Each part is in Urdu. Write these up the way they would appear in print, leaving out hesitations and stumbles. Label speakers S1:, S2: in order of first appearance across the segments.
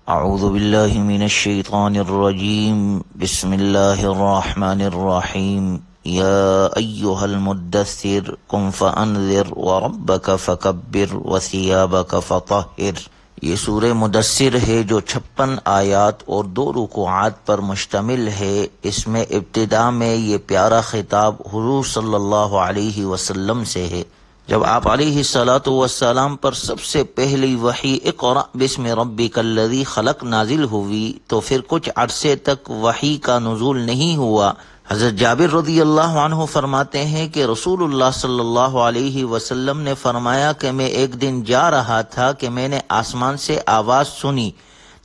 S1: اعوذ باللہ من الشیطان الرجیم بسم اللہ الرحمن الرحیم یا ایہا المدثر قم فانذر وربک فکبر وثیابک فطہر۔ یہ سورہ مدثر ہے جو 56 آیات اور 2 رکوعات پر مشتمل ہے۔ اس میں ابتدا میں یہ پیارا خطاب حضور صلی اللہ علیہ وسلم سے ہے۔ جب آپ علیہ الصلاۃ والسلام پر سب سے پہلی وحی اقرأ بسم ربک الذی خلق نازل ہوئی تو پھر کچھ عرصے تک وحی کا نزول نہیں ہوا۔ حضرت جابر رضی اللہ عنہ فرماتے ہیں کہ رسول اللہ صلی اللہ علیہ وسلم نے فرمایا کہ میں ایک دن جا رہا تھا کہ میں نے آسمان سے آواز سنی،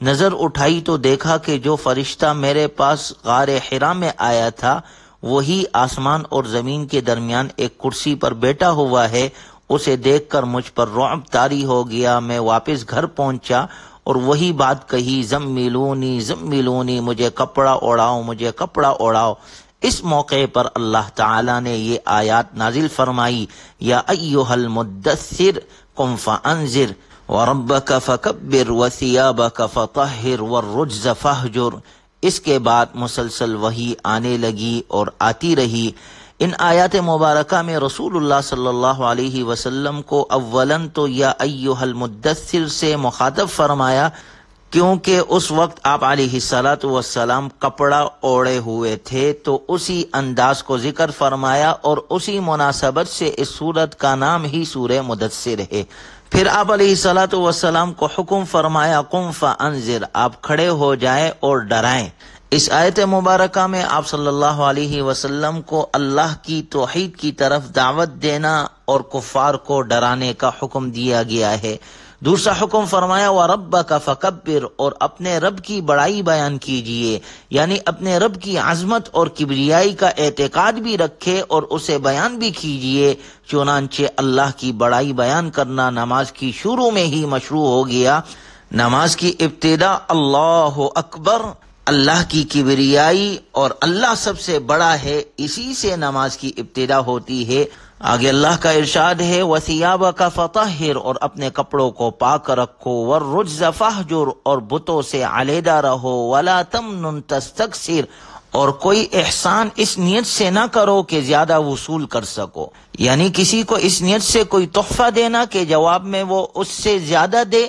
S1: نظر اٹھائی تو دیکھا کہ جو فرشتہ میرے پاس غار حرا میں آیا تھا وہی آسمان اور زمین کے درمیان ایک کرسی پر بیٹھا ہوا ہے۔ اسے دیکھ کر مجھ پر رعب طاری ہو گیا۔ میں واپس گھر پہنچا اور وہی بات کہی، زملونی زملونی، مجھے کپڑا اوڑھاؤ، مجھے کپڑا اوڑھاؤ۔ اس موقع پر اللہ تعالیٰ نے یہ آیات نازل فرمائی، یا ایھا المدثر قم فانذر وربک فکبر وثیابک فطہر والرجز فاہجر۔ اس کے بعد مسلسل وحی آنے لگی اور آتی رہی۔ ان آیات مبارکہ میں رسول اللہ صلی اللہ علیہ وسلم کو اولاً تو یا ایھا المدثر سے مخاطب فرمایا، کیونکہ اس وقت آپ علیہ الصلاۃ والسلام کپڑا اوڑے ہوئے تھے، تو اسی انداز کو ذکر فرمایا اور اسی مناسبت سے اس سورت کا نام ہی سورہ مدثر ہے۔ پھر آپ علیہ الصلاۃ والسلام کو حکم فرمایا، قم فانذر، آپ کھڑے ہو جائیں اور ڈرائیں۔ اس آیت مبارکہ میں آپ صلی اللہ علیہ وسلم کو اللہ کی توحید کی طرف دعوت دینا اور کفار کو ڈرانے کا حکم دیا گیا ہے۔ دوسرا حکم فرمایا وَرَبَّكَ فَكَبِّرْ، اور اپنے رب کی بڑائی بیان کیجئے، یعنی اپنے رب کی عظمت اور کبریائی کا اعتقاد بھی رکھے اور اسے بیان بھی کیجئے۔ چنانچہ اللہ کی بڑائی بیان کرنا نماز کی شروع میں ہی مشروع ہو گیا۔ نماز کی ابتدا اللہ اکبر، اللہ کی کبریائی اور اللہ سب سے بڑا ہے، اسی سے نماز کی ابتدا ہوتی ہے۔ آگے اللہ کا ارشاد ہے وَثِيَابَكَ فَطَهِّرْ، اور اپنے کپڑوں کو پاک رکھو، وَالرُّجْزَ فَاهْجُرْ، اور بتوں سے علیحدہ رہو، وَلَا تَمْنُنْ تَسْتَكْثِرْ، اور کوئی احسان اس نیت سے نہ کرو کہ زیادہ وصول کر سکو، یعنی کسی کو اس نیت سے کوئی تحفہ دینا کہ جواب میں وہ اس سے زیادہ دے،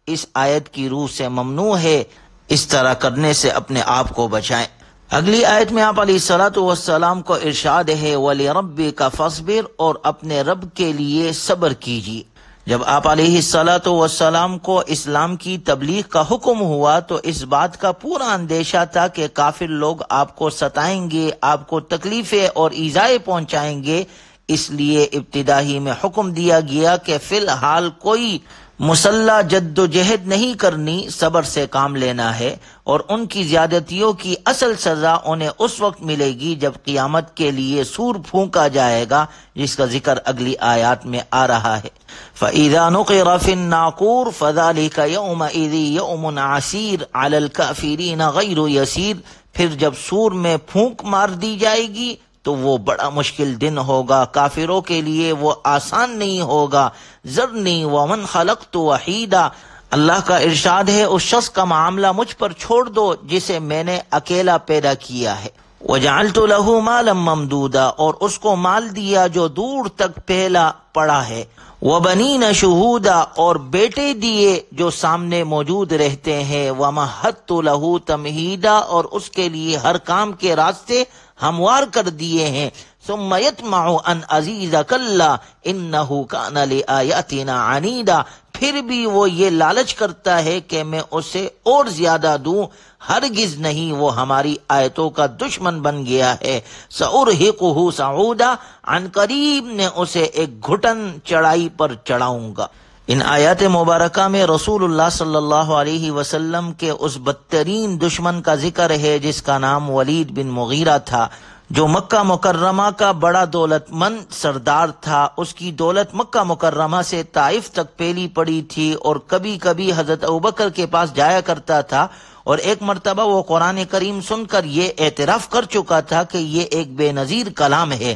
S1: اس آیت کی روح سے ممنوع ہے۔ اس طرح کرنے سے اپنے آپ کو بچائیں۔ اگلی آیت میں آپ علیہ الصلاۃ والسلام کو ارشاد ہے وَلِرَبِّكَ فَاصْبِرْ، اور اپنے رب کے لیے صبر کیجیے۔ جب آپ علیہ الصلاۃ والسلام کو اسلام کی تبلیغ کا حکم ہوا تو اس بات کا پورا اندیشہ تھا کہ کافر لوگ آپ کو ستائیں گے، آپ کو تکلیفیں اور ایذائیں پہنچائیں گے، اس لیے ابتدا ہی میں حکم دیا گیا کہ فی الحال کوئی مسلح جد و جہد نہیں کرنی، صبر سے کام لینا ہے، اور ان کی زیادتیوں کی اصل سزا انہیں اس وقت ملے گی جب قیامت کے لیے سور پھونکا جائے گا، جس کا ذکر اگلی آیات میں آ رہا ہے۔ فَإِذَا نُقِرَ فِي النَّاقُورِ فَذَلِكَ يَوْمَئِذٍ يَوْمٌ عَسِيرٌ عَلَى الْكَافِرِينَ غَيْرُ يَسِيرٌ، پھر جب سور میں پھونک مار دی جائے گی تو وہ بڑا مشکل دن ہوگا، کافروں کے لیے وہ آسان نہیں ہوگا۔ ذرنی ومن خلقت وحیدا، اللہ کا ارشاد ہے اس شخص کا معاملہ مجھ پر چھوڑ دو جسے میں نے اکیلا پیدا کیا ہے۔ وجعلت له مالا ممدودا، اور اس کو مال دیا جو دور تک پھیلا پڑا ہے۔ وبنین شہودا، اور بیٹے دیے جو سامنے موجود رہتے ہیں۔ ومہدت له تمہیدا، اور اس کے لیے ہر کام کے راستے ہموار کر دیے ہیں۔ ثم یطمع ان ازید کلا انہ کان لآیاتنا عنیدا، پھر بھی وہ یہ لالچ کرتا ہے کہ میں اسے اور زیادہ دوں، ہرگز نہیں، وہ ہماری آیتوں کا دشمن بن گیا ہے۔ سأرہقہ صعودا، عن قریب نے اسے ایک گھٹن چڑھائی پر چڑھاؤں گا۔ ان آیات مبارکہ میں رسول اللہ صلی اللہ علیہ وسلم کے اس بدترین دشمن کا ذکر ہے جس کا نام ولید بن مغیرہ تھا، جو مکہ مکرمہ کا بڑا دولت مند سردار تھا۔ اس کی دولت مکہ مکرمہ سے طائف تک پھیلی پڑی تھی، اور کبھی کبھی حضرت ابوبکر کے پاس جایا کرتا تھا، اور ایک مرتبہ وہ قرآن کریم سن کر یہ اعتراف کر چکا تھا کہ یہ ایک بے نظیر کلام ہے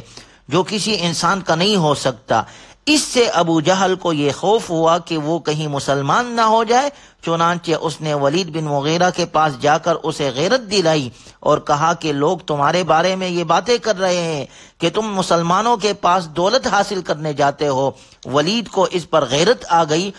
S1: جو کسی انسان کا نہیں ہو سکتا۔ اس سے ابو جہل کو یہ خوف ہوا کہ وہ کہیں مسلمان نہ ہو جائے، چنانچہ اس نے ولید بن مغیرہ کے پاس جا کر اسے غیرت دلائی اور کہا کہ لوگ تمہارے بارے میں یہ باتیں کر رہے ہیں کہ تم مسلمانوں کے پاس دولت حاصل کرنے جاتے ہو۔ ولید کو اس پر غیرت آ گئی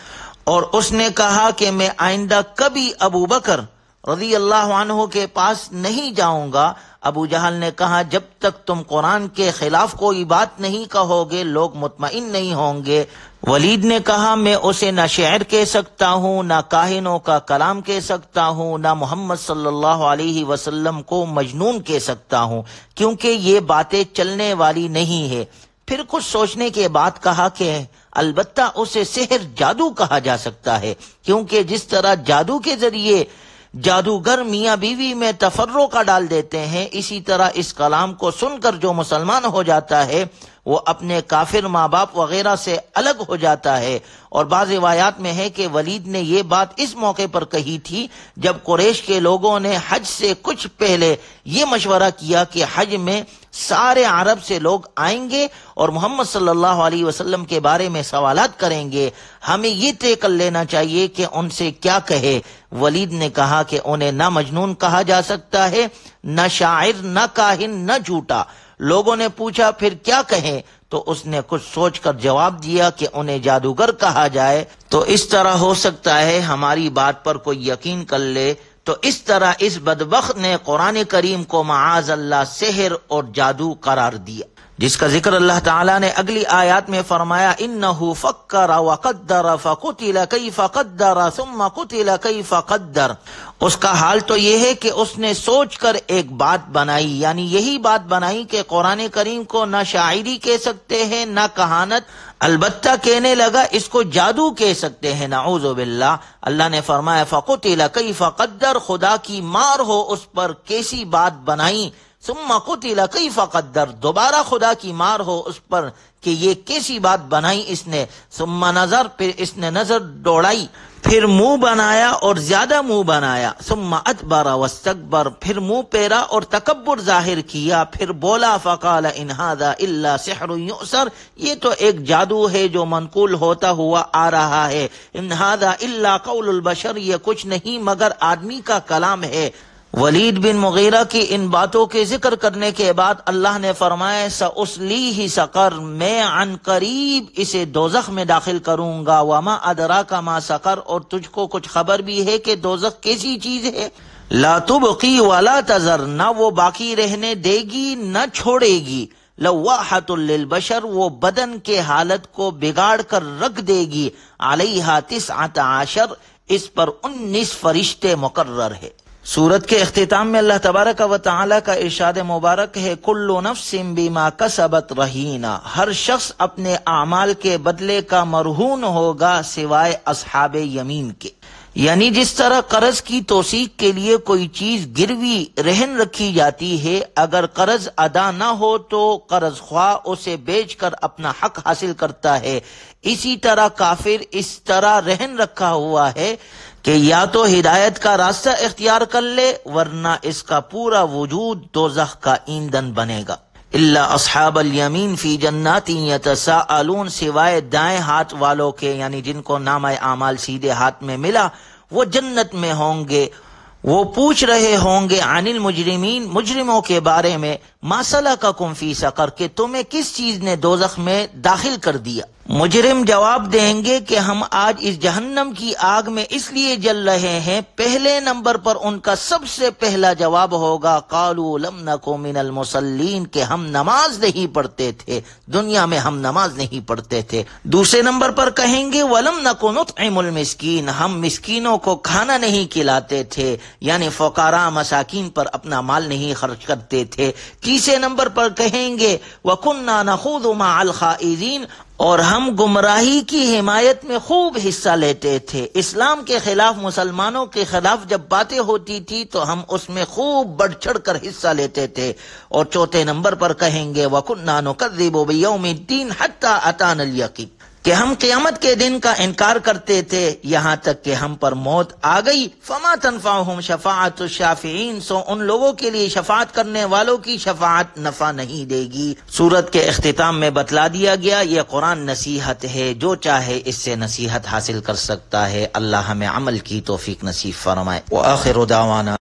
S1: اور اس نے کہا کہ میں آئندہ کبھی ابو بکر رضی اللہ عنہ کے پاس نہیں جاؤں گا۔ ابو جہل نے کہا جب تک تم قرآن کے خلاف کوئی بات نہیں کہو گے لوگ مطمئن نہیں ہوں گے۔ ولید نے کہا میں اسے نہ شعر کہہ سکتا ہوں، نہ کاہنوں کا کلام کہہ سکتا ہوں، نہ محمد صلی اللہ علیہ وسلم کو مجنون کہہ سکتا ہوں، کیونکہ یہ باتیں چلنے والی نہیں ہے۔ پھر کچھ سوچنے کے بعد کہا کہ البتہ اسے سحر جادو کہا جا سکتا ہے، کیونکہ جس طرح جادو کے ذریعے جادوگر میاں بیوی میں تفرقہ ڈال دیتے ہیں، اسی طرح اس کلام کو سن کر جو مسلمان ہو جاتا ہے وہ اپنے کافر ماں باپ وغیرہ سے الگ ہو جاتا ہے۔ اور بعض روایات میں ہے کہ ولید نے یہ بات اس موقع پر کہی تھی جب قریش کے لوگوں نے حج سے کچھ پہلے یہ مشورہ کیا کہ حج میں سارے عرب سے لوگ آئیں گے اور محمد صلی اللہ علیہ وسلم کے بارے میں سوالات کریں گے، ہمیں یہ طے کر لینا چاہیے کہ ان سے کیا کہے۔ ولید نے کہا کہ انہیں نہ مجنون کہا جا سکتا ہے، نہ شاعر، نہ کاہن، نہ جھوٹا۔ لوگوں نے پوچھا پھر کیا کہیں؟ تو اس نے کچھ سوچ کر جواب دیا کہ انہیں جادوگر کہا جائے، تو اس طرح ہو سکتا ہے ہماری بات پر کوئی یقین کر لے۔ تو اس طرح اس بدبخت نے قرآن کریم کو معاذ اللہ سحر اور جادو قرار دیا، جس کا ذکر اللہ تعالیٰ نے اگلی آیات میں فرمایا انہ فکر وقدر فقتل کیف قدر ثم قتل کیف قدر۔ اس کا حال تو یہ ہے کہ اس نے سوچ کر ایک بات بنائی، یعنی یہی بات بنائی کہ قرآن کریم کو نہ شاعری کہہ سکتے ہیں نہ کہانت، البتہ کہنے لگا اس کو جادو کہہ سکتے ہیں، نعوذ باللہ۔ اللہ نے فرمایا فقتل کیف قدر، خدا کی مار ہو اس پر کیسی بات بنائی، ثم قتل کیف قدر، دوبارہ خدا کی مار ہو اس پر کہ یہ کیسی بات بنائی اس نے، ثم نظر، پھر اس نے نظر دوڑائی، پھر منہ بنایا اور زیادہ منہ بنایا، ثم ادبر واستکبر، پھر منہ پھیرا اور تکبر ظاہر کیا، پھر بولا فقال ان ھذا الا سحر یؤثر، یہ تو ایک جادو ہے جو منقول ہوتا ہوا آ رہا ہے، ان ھذا الا قول البشر، یہ کچھ نہیں مگر آدمی کا کلام ہے۔ ولید بن مغیرہ کی ان باتوں کے ذکر کرنے کے بعد اللہ نے فرمایا سأصلیہ سقر، میں عن قریب اسے دوزخ میں داخل کروں گا، وما ادراک ما سقر، اور تجھ کو کچھ خبر بھی ہے کہ دوزخ کیسی چیز ہے، لا تبقی ولا تذر، نہ وہ باقی رہنے دے گی نہ چھوڑے گی، لواحۃ للبشر، وہ بدن کے حالت کو بگاڑ کر رکھ دے گی، علیہا 19، اس پر 19 فرشتے مقرر ہے۔ سورت کے اختتام میں اللہ تبارک و تعالی کا ارشاد مبارک ہے کل نفس بما کسبت رہینہ، ہر شخص اپنے اعمال کے بدلے کا مرہون ہوگا سوائے اصحاب یمین کے، یعنی جس طرح قرض کی توثیق کے لیے کوئی چیز گروی رہن رکھی جاتی ہے، اگر قرض ادا نہ ہو تو قرض خواہ اسے بیچ کر اپنا حق حاصل کرتا ہے، اسی طرح کافر اس طرح رہن رکھا ہوا ہے کہ یا تو ہدایت کا راستہ اختیار کر لے ورنہ اس کا پورا وجود دوزخ کا ایندھن بنے گا۔ الا اصحاب الیمین فی جنات یتساءلون، سوائے دائیں ہاتھ والوں کے، یعنی جن کو نامہ اعمال سیدھے ہاتھ میں ملا وہ جنت میں ہوں گے، وہ پوچھ رہے ہوں گے عن المجرمین، مجرموں کے بارے میں، ما سلککم فی سقر، کہ تمہیں کس چیز نے دوزخ میں داخل کر دیا۔ مجرم جواب دیں گے کہ ہم آج اس جہنم کی آگ میں اس لیے جل رہے ہیں، پہلے نمبر پر ان کا سب سے پہلا جواب ہوگا قالوا لم نک من المصلین، کہ ہم نماز نہیں پڑھتے تھے، دنیا میں ہم نماز نہیں پڑھتے تھے۔ دوسرے نمبر پر کہیں گے ولم نک نطعم المسکین، ہم مسکینوں کو کھانا نہیں کھلاتے تھے، یعنی فقراء مساکین پر اپنا مال نہیں خرچ کرتے تھے۔ تیسرے نمبر پر کہیں گے وَكُنَّا نَخُوضُ مَعَ الْخَائِضِينَ، اور ہم گمراہی کی حمایت میں خوب حصہ لیتے تھے، اسلام کے خلاف، مسلمانوں کے خلاف جب باتیں ہوتی تھی تو ہم اس میں خوب بڑھ چڑھ کر حصہ لیتے تھے۔ اور چوتھے نمبر پر کہیں گے وَكُنَّا نُكَذِّبُ بِيَوْمِ الدِّينِ حَتَّى أَتَانَا الْيَقِينُ، کہ ہم قیامت کے دن کا انکار کرتے تھے یہاں تک کہ ہم پر موت آ گئی۔ فما تنفعهم شفاعت الشافعین، سو ان لوگوں کے لیے شفاعت کرنے والوں کی شفاعت نفع نہیں دے گی۔ سورت کے اختتام میں بتلا دیا گیا یہ قرآن نصیحت ہے، جو چاہے اس سے نصیحت حاصل کر سکتا ہے۔ اللہ ہمیں عمل کی توفیق نصیب فرمائے۔ وآخر دعوانا